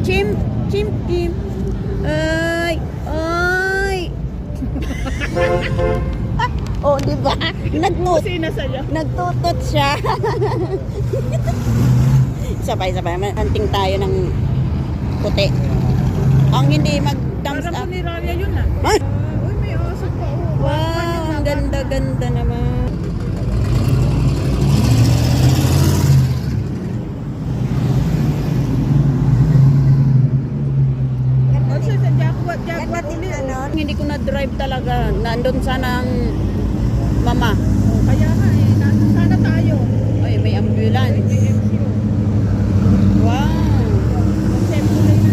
Chim, chim, chim. Ay, ay. Oh, di ba? Nagtutot siya. Sabay-sabay. Hunting tayo ng puti. Ang hindi mag-thumbs Parang up. puniraya yun ah. Ay! Uy, may aso pa. Oh. Wow, ang ganda-ganda naman. Also, sa Jaguar uli. Hindi ko na-drive talaga. Nandun sana ang mama. Kaya nga eh, nasa sana tayo. Ay, may ambulance. GMQ. Wow. Chevrolet na.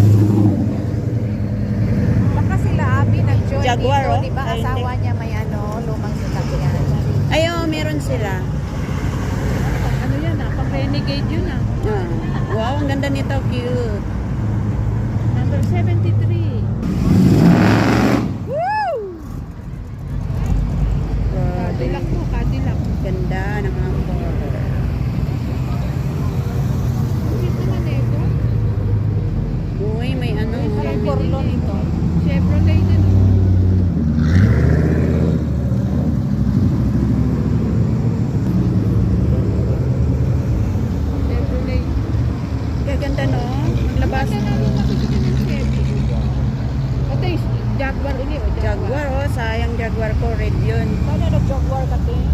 Baka sila Abi nag-join Jaguar, dito, oh. di ba Ay, asawa hindi. niya may lumang sasakyan. Ay, oh, meron sila. Ano yan ah, pang renegade yun ah. Ah. Wow, ang ganda nito. Cute. Number 73. Grabe. Cadillac po, Cadillac. Ganda ng hamper. Cute naman eh ito. Uy, may ano. Parang Corlon ito. Chevrolet din. Chevrolet. Gaganda, no? Maglabas. Basta na lang nakikita ng Chevy. Ito yung Jaguar uli o Jaguar, oh. Sayang Jaguar ko. Red yun. Sana nag-Jaguar ka din.